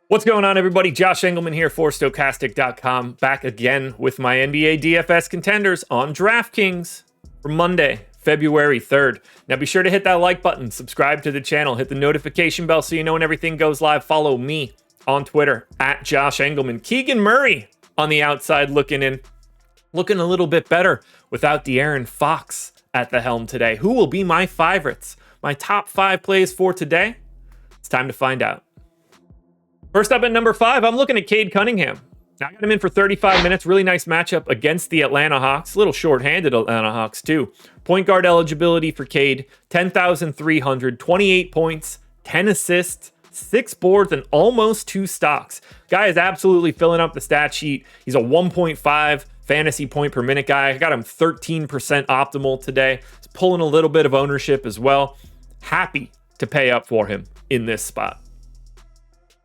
What's going on, everybody? Josh Engleman here for Stokastic.com, back again with my NBA DFS contenders on DraftKings for Monday, February 3rd. Now be sure to hit that like button, subscribe to the channel, hit the notification bell so you know when everything goes live. Follow me on Twitter at Josh Engleman. Keegan Murray on the outside looking a little bit better without De'Aaron Fox at the helm today. Who will be my favorites? My top 5 plays for today? It's time to find out. First up at number 5, I'm looking at Cade Cunningham. I got him in for 35 minutes. Really nice matchup against the Atlanta Hawks. A little short-handed Atlanta Hawks, too. Point guard eligibility for Cade, 10,300, 28 points, 10 assists, 6 boards, and almost 2 stocks. Guy is absolutely filling up the stat sheet. He's a 1.5 fantasy point per minute guy. I got him 13% optimal today. He's pulling a little bit of ownership as well. Happy to pay up for him in this spot.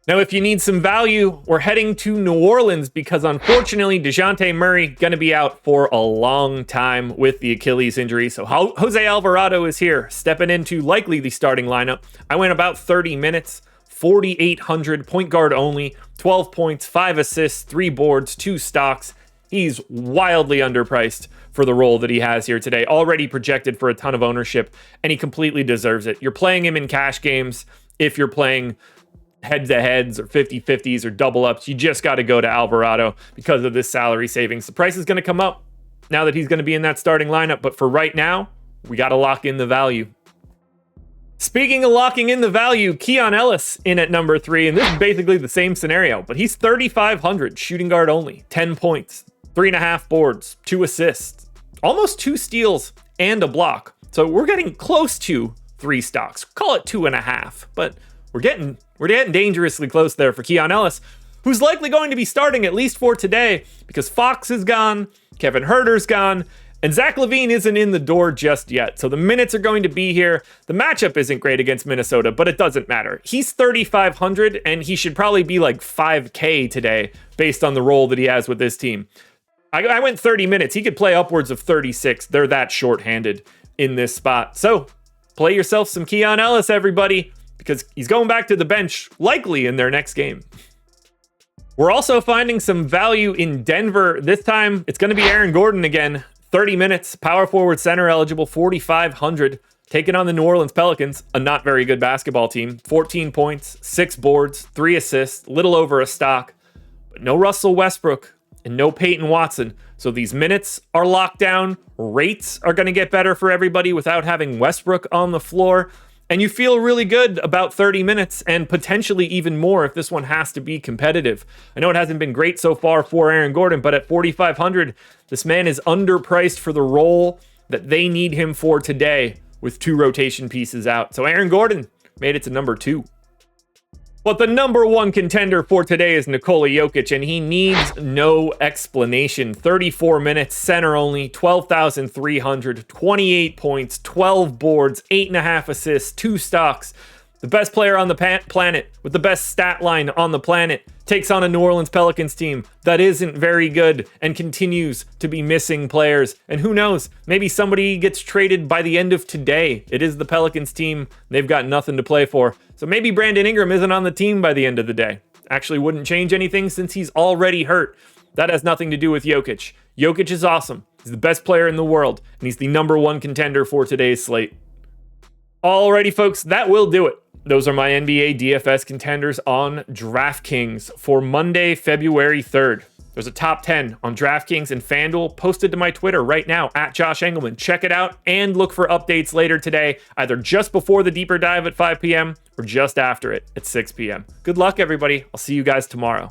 Now, if you need some value, we're heading to New Orleans because, unfortunately, DeJounte Murray going to be out for a long time with the Achilles injury. So Jose Alvarado is here, stepping into likely the starting lineup. I went about 30 minutes, 4,800, point guard only, 12 points, 5 assists, 3 boards, 2 stocks. He's wildly underpriced for the role that he has here today. Already projected for a ton of ownership, and he completely deserves it. You're playing him in cash games if you're playing head-to-heads or 50-50s or double-ups. You just got to go to Alvarado because of this salary savings. The price is going to come up now that he's going to be in that starting lineup, but for right now, we got to lock in the value. Speaking of locking in the value, Keon Ellis in at number 3, and this is basically the same scenario, but he's 3,500, shooting guard only, 10 points, 3.5 boards, 2 assists, almost 2 steals, and a block. So we're getting close to 3 stocks. Call it 2.5, but we're getting dangerously close there for Keon Ellis, who's likely going to be starting at least for today because Fox is gone, Kevin Huerter's gone, and Zach LaVine isn't in the door just yet. So the minutes are going to be here. The matchup isn't great against Minnesota, but it doesn't matter. He's 3,500, and he should probably be like 5K today based on the role that he has with this team. I went 30 minutes. He could play upwards of 36. They're that short-handed in this spot. So play yourself some Keon Ellis, everybody, because he's going back to the bench, likely in their next game. We're also finding some value in Denver. This time, it's going to be Aaron Gordon again. 30 minutes, power forward center eligible, 4,500. Taking on the New Orleans Pelicans, a not very good basketball team. 14 points, 6 boards, 3 assists, little over a stock. But no Russell Westbrook and no Peyton Watson. So these minutes are locked down. Rates are going to get better for everybody without having Westbrook on the floor. And you feel really good about 30 minutes and potentially even more if this one has to be competitive. I know it hasn't been great so far for Aaron Gordon, but at 4,500, this man is underpriced for the role that they need him for today with 2 rotation pieces out. So Aaron Gordon made it to number 2. But the number 1 contender for today is Nikola Jokic, and he needs no explanation. 34 minutes, center only, 12,300, 28 points, 12 boards, 8.5 assists, 2 stocks. The best player on the planet with the best stat line on the planet takes on a New Orleans Pelicans team that isn't very good and continues to be missing players. And who knows, maybe somebody gets traded by the end of today. It is the Pelicans team. They've got nothing to play for. So maybe Brandon Ingram isn't on the team by the end of the day. Actually wouldn't change anything since he's already hurt. That has nothing to do with Jokic. Jokic is awesome. He's the best player in the world, and he's the number 1 contender for today's slate. Alrighty, folks, that will do it. Those are my NBA DFS contenders on DraftKings for Monday, February 3rd. There's a top 10 on DraftKings and FanDuel posted to my Twitter right now at Josh Engleman. Check it out and look for updates later today, either just before the deeper dive at 5 p.m. or just after it at 6 p.m. Good luck, everybody. I'll see you guys tomorrow.